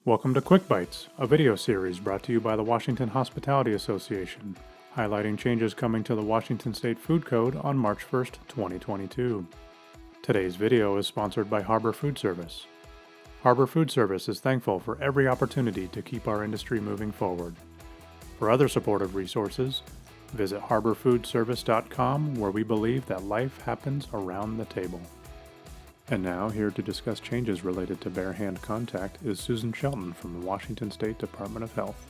Welcome to Quick Bites, a video series brought to you by the Washington Hospitality Association, highlighting changes coming to the Washington State Food Code on March 1st, 2022. Today's video is sponsored by Harbor Food Service. Harbor Food Service is thankful for every opportunity to keep our industry moving forward. For other supportive resources, visit harborfoodservice.com, where we believe that life happens around the table. And now, here to discuss changes related to bare hand contact is Susan Shelton from the Washington State Department of Health.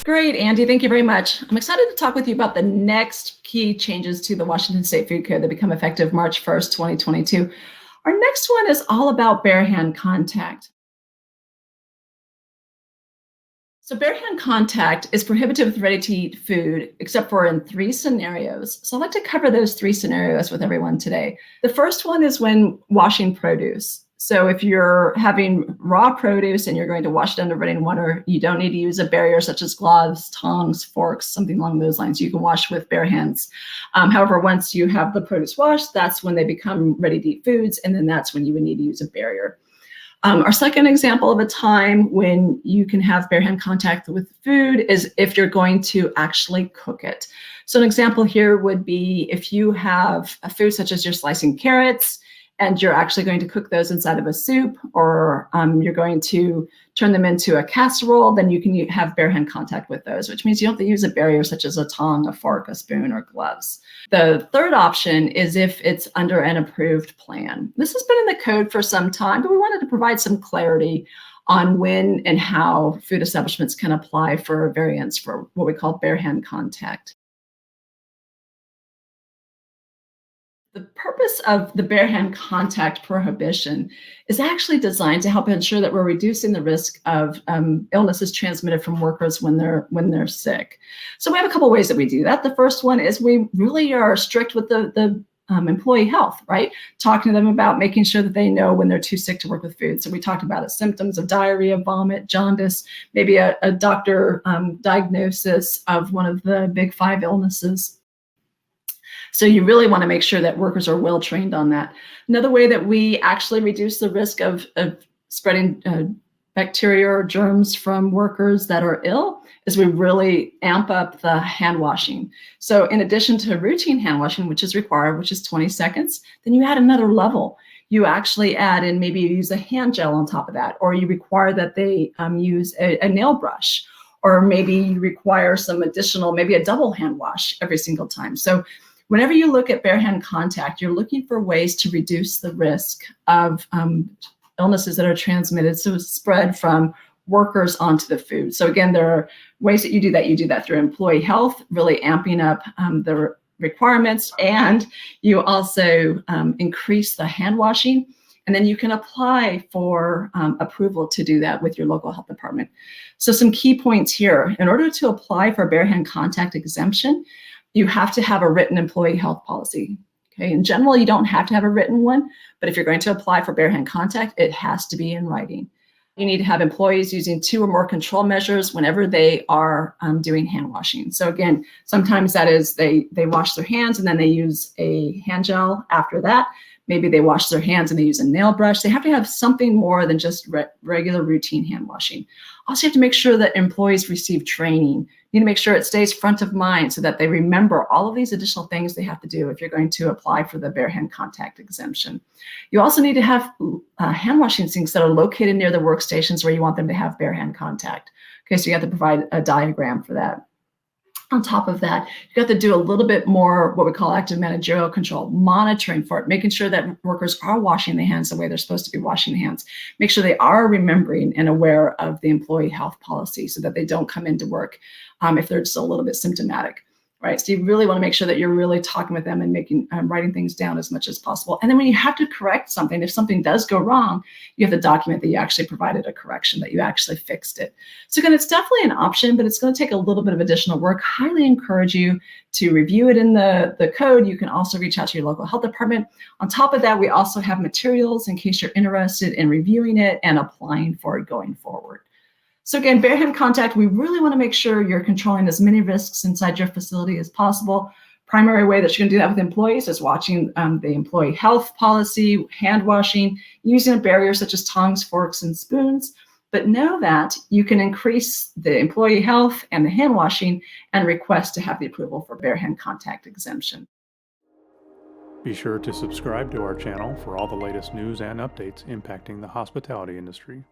Great, Andy. Thank you very much. I'm excited to talk with you about the next key changes to the Washington State Food Code that become effective March 1st, 2022. Our next one is all about bare hand contact. So bare hand contact is prohibited with ready-to-eat food, except for in 3 scenarios. So I'd like to cover those 3 scenarios with everyone today. The first one is when washing produce. So if you're having raw produce and you're going to wash it under running water, you don't need to use a barrier such as gloves, tongs, forks, something along those lines. You can wash with bare hands. However, once you have the produce washed, that's when they become ready-to-eat foods, and then that's when you would need to use a barrier. Our second example of a time when you can have bare hand contact with food is if you're going to actually cook it. So an example here would be if you have a food such as you're slicing carrots and you're actually going to cook those inside of a soup, or you're going to turn them into a casserole, then you can have bare hand contact with those, which means you don't have to use a barrier such as a tong, a fork, a spoon, or gloves. The third option is if it's under an approved plan. This has been in the code for some time, but we wanted to provide some clarity on when and how food establishments can apply for a variance for what we call bare hand contact. The purpose of the bare hand contact prohibition is actually designed to help ensure that we're reducing the risk of illnesses transmitted from workers when they're sick. So we have a couple ways that we do that. The first one is we really are strict with the employee health, right? Talking to them about making sure that they know when they're too sick to work with food. So we talked about it, symptoms of diarrhea, vomit, jaundice, maybe a doctor diagnosis of one of the big 5 illnesses. So you really want to make sure that workers are well trained on that. Another way that we actually reduce the risk of spreading bacteria or germs from workers that are ill is we really amp up the hand washing. So in addition to routine hand washing, which is required, which is 20 seconds, then you add another level. You actually add in, maybe you use a hand gel on top of that, or you require that they use a nail brush, or maybe you require some additional, maybe a double hand wash every single time. So whenever you look at bare hand contact, you're looking for ways to reduce the risk of illnesses that are transmitted, so spread from workers onto the food. So again, there are ways that you do that. You do that through employee health, really amping up the requirements, and you also increase the hand washing. And then you can apply for approval to do that with your local health department. So some key points here. In order to apply for a bare hand contact exemption, you have to have a written employee health policy. Okay, in general, you don't have to have a written one, but if you're going to apply for bare hand contact, it has to be in writing. You need to have employees using 2 or more control measures whenever they are doing hand washing. So again, sometimes that is they wash their hands and then they use a hand gel after that. Maybe they wash their hands and they use a nail brush. They have to have something more than just regular routine hand washing. Also, you have to make sure that employees receive training. You need to make sure it stays front of mind so that they remember all of these additional things they have to do if you're going to apply for the bare hand contact exemption. You also need to have hand washing sinks that are located near the workstations where you want them to have bare hand contact. Okay, so you have to provide a diagram for that. On top of that, you have to do a little bit more what we call active managerial control, monitoring for it, making sure that workers are washing their hands the way they're supposed to be washing their hands. Make sure they are remembering and aware of the employee health policy so that they don't come into work if they're just a little bit symptomatic. Right, so you really want to make sure that you're really talking with them and making writing things down as much as possible. And then when you have to correct something, if something does go wrong, you have to document that you actually provided a correction, that you actually fixed it. So again, it's definitely an option, but it's going to take a little bit of additional work. Highly encourage you to review it in the code. You can also reach out to your local health department. On top of that, we also have materials in case you're interested in reviewing it and applying for it going forward. So again, bare hand contact, we really want to make sure you're controlling as many risks inside your facility as possible. Primary way that you're going to do that with employees is watching the employee health policy, hand washing, using a barrier such as tongs, forks, and spoons. But know that you can increase the employee health and the hand washing and request to have the approval for bare hand contact exemption. Be sure to subscribe to our channel for all the latest news and updates impacting the hospitality industry.